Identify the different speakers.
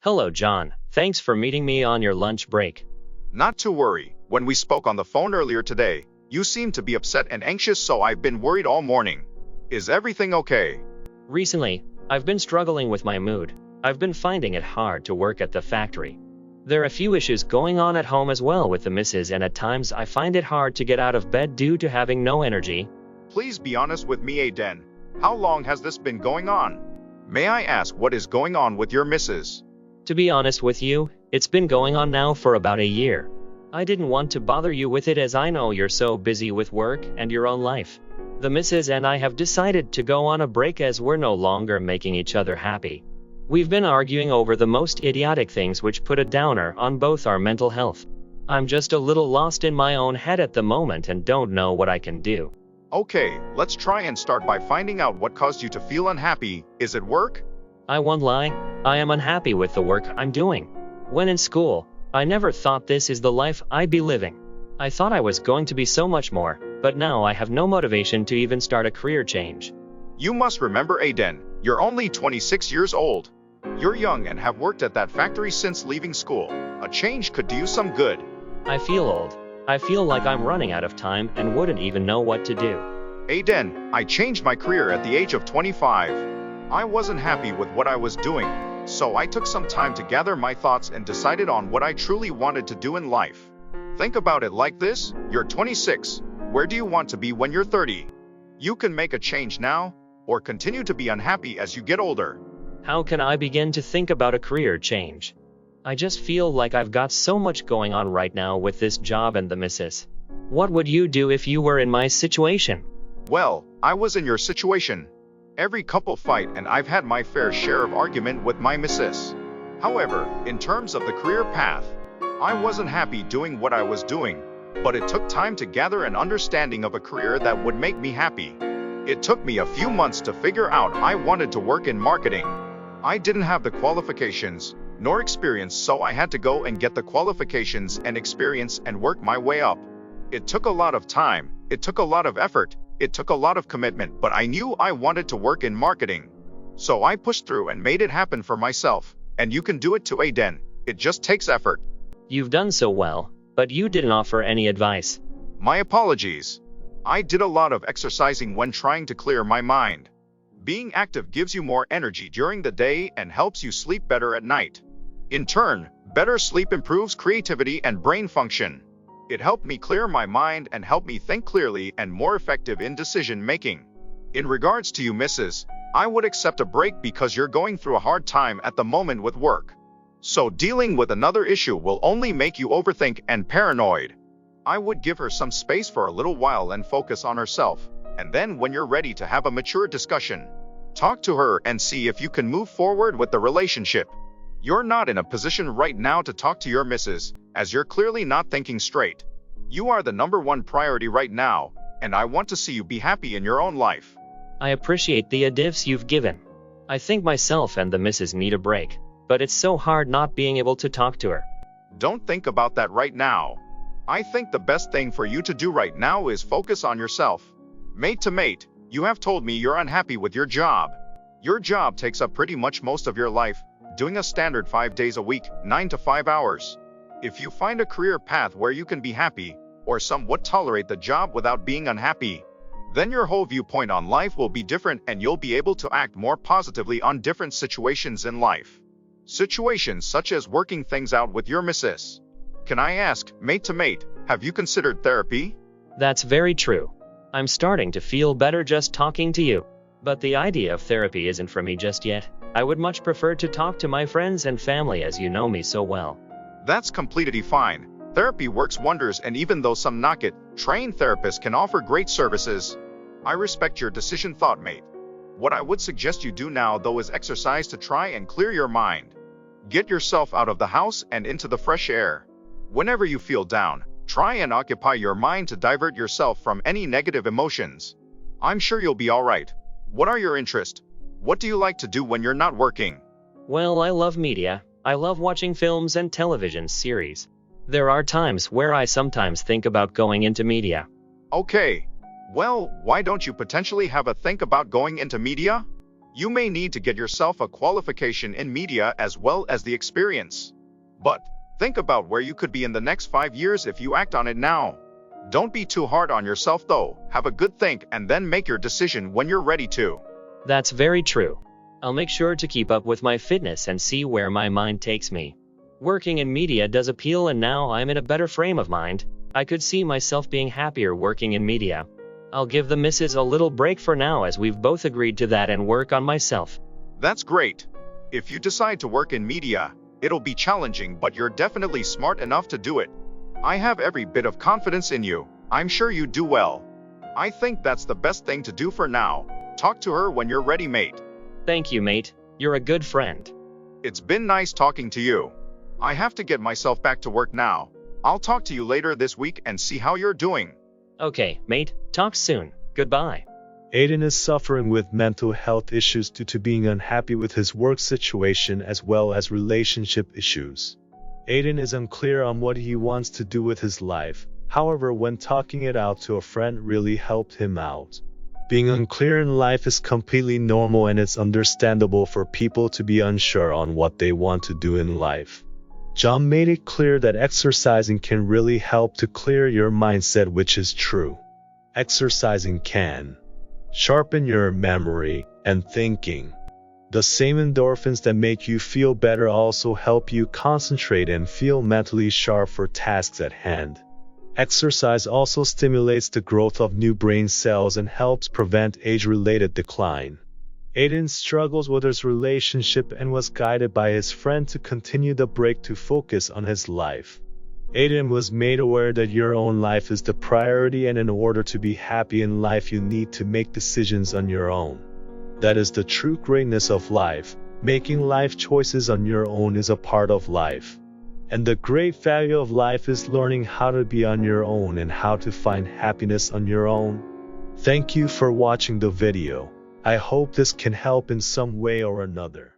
Speaker 1: Hello, John. Thanks for meeting me on your lunch break.
Speaker 2: Not to worry. When we spoke on the phone earlier today, you seemed to be upset and anxious, so I've been worried all morning. Is everything okay?
Speaker 1: Recently, I've been struggling with my mood. I've been finding it hard to work at the factory. There are a few issues going on at home as well with the missus, and at times I find it hard to get out of bed due to having no energy.
Speaker 2: Please be honest with me, Aiden. How long has this been going on? May I ask what is going on with your missus?
Speaker 1: To be honest with you, it's been going on now for about a year. I didn't want to bother you with it as I know you're so busy with work and your own life. The missus and I have decided to go on a break as we're no longer making each other happy. We've been arguing over the most idiotic things which put a downer on both our mental health. I'm just a little lost in my own head at the moment and don't know what I can do.
Speaker 2: Okay, let's try and start by finding out what caused you to feel unhappy. Is it work?
Speaker 1: I won't lie, I am unhappy with the work I'm doing. When in school, I never thought this is the life I'd be living. I thought I was going to be so much more, but now I have no motivation to even start a career change.
Speaker 2: You must remember, Aiden, you're only 26 years old. You're young and have worked at that factory since leaving school. A change could do you some good.
Speaker 1: I feel old. I feel like I'm running out of time and wouldn't even know what to do.
Speaker 2: Aiden, I changed my career at the age of 25. I wasn't happy with what I was doing, so I took some time to gather my thoughts and decided on what I truly wanted to do in life. Think about it like this, you're 26. Where do you want to be when you're 30? You can make a change now, or continue to be unhappy as you get older.
Speaker 1: How can I begin to think about a career change? I just feel like I've got so much going on right now with this job and the missus. What would you do if you were in my situation?
Speaker 2: Well, I was in your situation. Every couple fight and I've had my fair share of argument with my missus. However, in terms of the career path, I wasn't happy doing what I was doing, but it took time to gather an understanding of a career that would make me happy. It took me a few months to figure out I wanted to work in marketing. I didn't have the qualifications, nor experience, so I had to go and get the qualifications and experience and work my way up. It took a lot of time, it took a lot of effort, it took a lot of commitment, but I knew I wanted to work in marketing. So I pushed through and made it happen for myself, and you can do it too, Aiden. It just takes effort.
Speaker 1: You've done so well, but you didn't offer any advice.
Speaker 2: My apologies. I did a lot of exercising when trying to clear my mind. Being active gives you more energy during the day and helps you sleep better at night. In turn, better sleep improves creativity and brain function. It helped me clear my mind and helped me think clearly and more effective in decision making. In regards to you, Mrs., I would accept a break because you're going through a hard time at the moment with work. So dealing with another issue will only make you overthink and paranoid. I would give her some space for a little while and focus on herself, and then when you're ready to have a mature discussion, talk to her and see if you can move forward with the relationship. You're not in a position right now to talk to your missus, as you're clearly not thinking straight. You are the number one priority right now, and I want to see you be happy in your own life.
Speaker 1: I appreciate the advice you've given. I think myself and the missus need a break, but it's so hard not being able to talk to her.
Speaker 2: Don't think about that right now. I think the best thing for you to do right now is focus on yourself. Mate to mate, you have told me you're unhappy with your job. Your job takes up pretty much most of your life, doing a standard 5 days a week, 9 to 5 hours. If you find a career path where you can be happy, or somewhat tolerate the job without being unhappy, then your whole viewpoint on life will be different and you'll be able to act more positively on different situations in life. Situations such as working things out with your missus. Can I ask, mate to mate, have you considered therapy?
Speaker 1: That's very true. I'm starting to feel better just talking to you. But the idea of therapy isn't for me just yet. I would much prefer to talk to my friends and family as you know me so well.
Speaker 2: That's completely fine. Therapy works wonders, and even though some knock it, trained therapists can offer great services. I respect your decision, thought mate. What I would suggest you do now though is exercise to try and clear your mind. Get yourself out of the house and into the fresh air. Whenever you feel down, try and occupy your mind to divert yourself from any negative emotions. I'm sure you'll be alright. What are your interests? What do you like to do when you're not working?
Speaker 1: Well, I love media. I love watching films and television series. There are times where I sometimes think about going into media.
Speaker 2: Okay. Well, why don't you potentially have a think about going into media? You may need to get yourself a qualification in media as well as the experience. But think about where you could be in the next 5 years if you act on it now. Don't be too hard on yourself though. Have a good think and then make your decision when you're ready to.
Speaker 1: That's very true. I'll make sure to keep up with my fitness and see where my mind takes me. Working in media does appeal, and now I'm in a better frame of mind. I could see myself being happier working in media. I'll give the missus a little break for now, as we've both agreed to that, and work on myself.
Speaker 2: That's great. If you decide to work in media, it'll be challenging, but you're definitely smart enough to do it. I have every bit of confidence in you. I'm sure you do well. I think that's the best thing to do for now. Talk to her when you're ready, mate.
Speaker 1: Thank you, mate. You're a good friend.
Speaker 2: It's been nice talking to you. I have to get myself back to work now. I'll talk to you later this week and see how you're doing.
Speaker 1: Okay, mate. Talk soon. Goodbye.
Speaker 3: Aiden is suffering with mental health issues due to being unhappy with his work situation as well as relationship issues. Aiden is unclear on what he wants to do with his life. However, when talking it out to a friend really helped him out. Being unclear in life is completely normal, and it's understandable for people to be unsure on what they want to do in life. John made it clear that exercising can really help to clear your mindset, which is true. Exercising can sharpen your memory and thinking. The same endorphins that make you feel better also help you concentrate and feel mentally sharp for tasks at hand. Exercise also stimulates the growth of new brain cells and helps prevent age-related decline. Aiden struggles with his relationship and was guided by his friend to continue the break to focus on his life. Aiden was made aware that your own life is the priority, and in order to be happy in life you need to make decisions on your own. That is the true greatness of life. Making life choices on your own is a part of life. And the great value of life is learning how to be on your own and how to find happiness on your own. Thank you for watching the video. I hope this can help in some way or another.